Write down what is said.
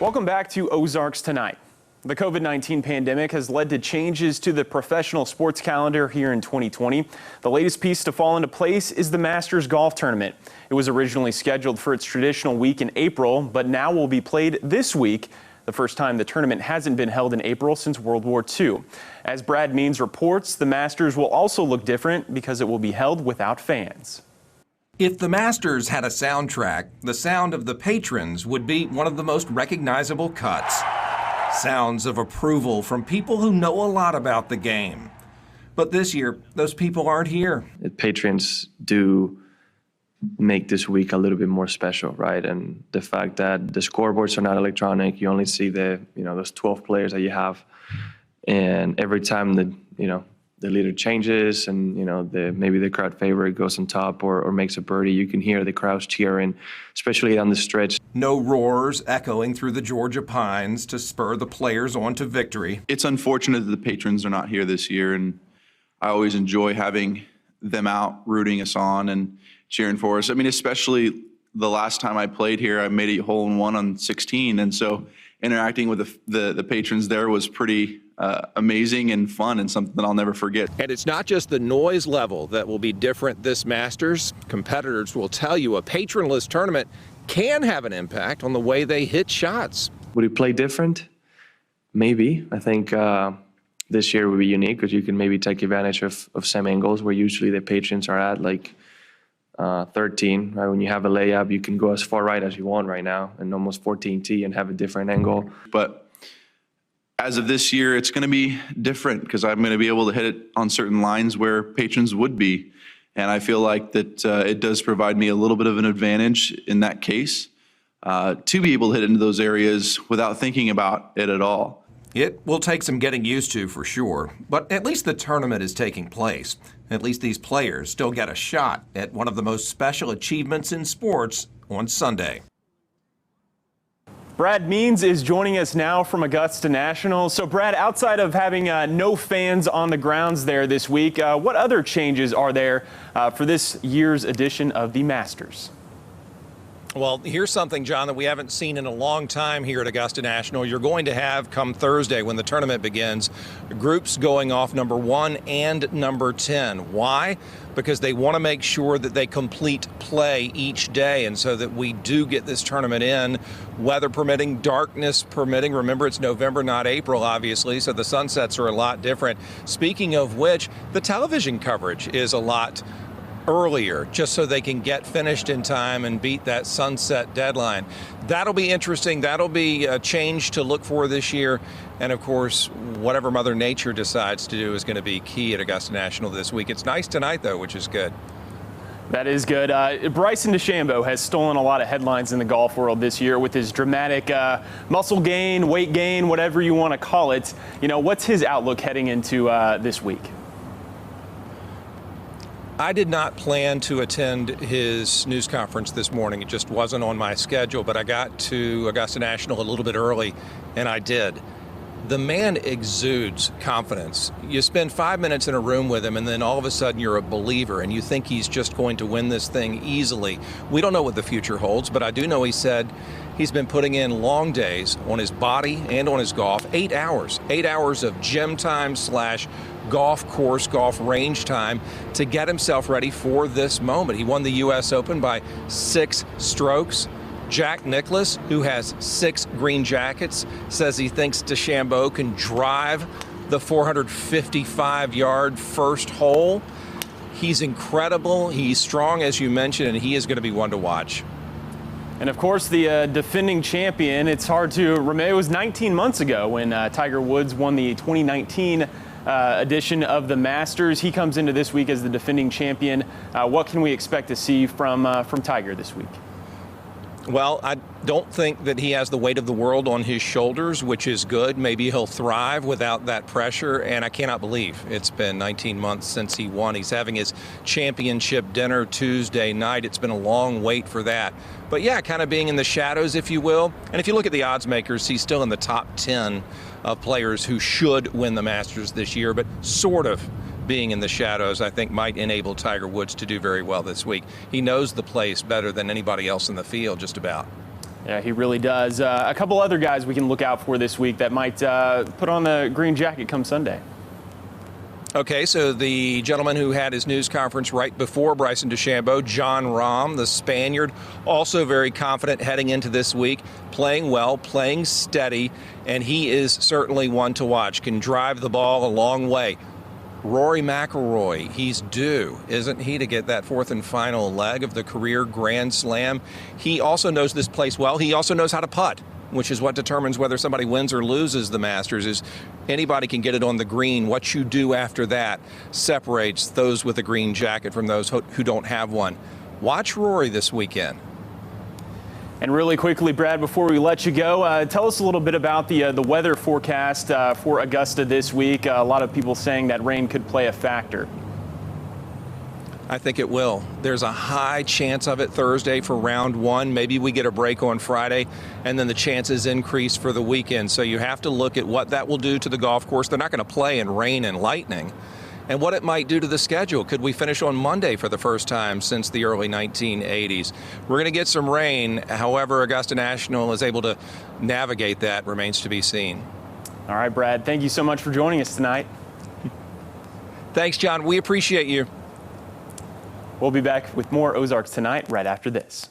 Welcome back to Ozarks Tonight. The COVID-19 pandemic has led to changes to the professional sports calendar here in 2020. The latest piece to fall into place is the Masters Golf Tournament. It was originally scheduled for its traditional week in April, but now will be played this week, the first time the tournament hasn't been held in April since World War II. As Brad Means reports, the Masters will also look different because it will be held without fans. If the Masters had a soundtrack, the sound of the patrons would be one of the most recognizable cuts. Sounds of approval from people who know a lot about the game. But this year, those people aren't here. The patrons do make this week a little bit more special, right? And the fact that the scoreboards are not electronic, you only see those 12 players that you have. And every time the leader changes and, maybe the crowd favorite goes on top or makes a birdie, you can hear the crowds cheering, especially on the stretch. No roars echoing through the Georgia pines to spur the players on to victory. It's unfortunate that the patrons are not here this year, and I always enjoy having them out rooting us on and cheering for us. I mean, especially the last time I played here, I made a hole-in-one on 16, and so interacting with the patrons there was pretty amazing and fun and something that I'll never forget. And it's not just the noise level that will be different this Masters. Competitors will tell you a patronless tournament can have an impact on the way they hit shots. Would it play different? Maybe. I think this year would be unique because you can maybe take advantage of some angles where usually the patrons are at, like 13, right? When you have a layup, you can go as far right as you want right now and almost 14T and have a different angle. But as of this year, it's going to be different because I'm going to be able to hit it on certain lines where patrons would be. And I feel like that it does provide me a little bit of an advantage in that case to be able to hit into those areas without thinking about it at all. It will take some getting used to for sure, but at least the tournament is taking place. At least these players still get a shot at one of the most special achievements in sports on Sunday. Brad Means is joining us now from Augusta National. So, Brad, outside of having no fans on the grounds there this week, what other changes are there for this year's edition of the Masters? Well, here's something, John, that we haven't seen in a long time here at Augusta National. You're going to have, come Thursday when the tournament begins, groups going off number 1 and number 10. Why? Because they want to make sure that they complete play each day, and so that we do get this tournament in, weather permitting, darkness permitting. Remember, it's November, not April, obviously, so the sunsets are a lot different. Speaking of which, the television coverage is a lot earlier, just so they can get finished in time and beat that sunset deadline. That'll be interesting. That'll be a change to look for this year. And of course, whatever Mother Nature decides to do is going to be key at Augusta National this week. It's nice tonight, though, which is good. That is good. BRYSON DeChambeau has stolen a lot of headlines in the golf world this year with his dramatic muscle gain, weight gain, whatever you want to call it. What's his outlook heading into this week? I did not plan to attend his news conference this morning. It just wasn't on my schedule, but I got to Augusta National a little bit early, and I did. The man exudes confidence. You spend 5 minutes in a room with him, and then all of a sudden you're a believer, and you think he's just going to win this thing easily. We don't know what the future holds, but I do know he said he's been putting in long days on his body and on his golf. 8 hours of gym time / golf course, golf range time to get himself ready for this moment. He won the U.S. Open by 6 strokes. Jack Nicklaus, who has 6 green jackets, says he thinks DeChambeau can drive the 455-yard first hole. He's incredible. He's strong, as you mentioned, and he is going to be one to watch. And of course, the defending champion, it's hard to remember. It was 19 months ago when Tiger Woods won the 2019 edition of the Masters. He comes into this week as the defending champion. What can we expect to see from Tiger this week? Well, I don't think that he has the weight of the world on his shoulders, which is good. Maybe he'll thrive without that pressure, and I cannot believe it's been 19 months since he won. He's having his championship dinner Tuesday night. It's been a long wait for that. But yeah, kind of being in the shadows, if you will. And if you look at the odds makers, he's still in the top 10 of players who should win the Masters this year, but sort of being in the shadows, I think, might enable Tiger Woods to do very well this week. He knows the place better than anybody else in the field, just about. Yeah, he really does. A couple other guys we can look out for this week that might put on the green jacket come Sunday. Okay, so the gentleman who had his news conference right before Bryson DeChambeau, John RAHM, the Spaniard, also very confident heading into this week, playing well, playing steady, and he is certainly one to watch, can drive the ball a long way. Rory McIlroy, he's due, isn't he, to get that fourth and final leg of the career Grand Slam. He also knows this place well. He also knows how to putt, which is what determines whether somebody wins or loses the Masters. Is anybody can get it on the green. What you do after that separates those with a green jacket from those who don't have one. Watch Rory this weekend. And really quickly, Brad, before we let you go, tell us a little bit about the weather forecast for Augusta this week. A lot of people saying that rain could play a factor. I think it will. There's a high chance of it Thursday for round one. Maybe we get a break on Friday, and then the chances increase for the weekend. So you have to look at what that will do to the golf course. They're not going to play in rain and lightning. And what it might do to the schedule. Could we finish on Monday for the first time since the early 1980s? We're going to get some rain. However, Augusta National is able to navigate that remains to be seen. All right, Brad, thank you so much for joining us tonight. Thanks, John. We appreciate you. We'll be back with more Ozarks Tonight right after this.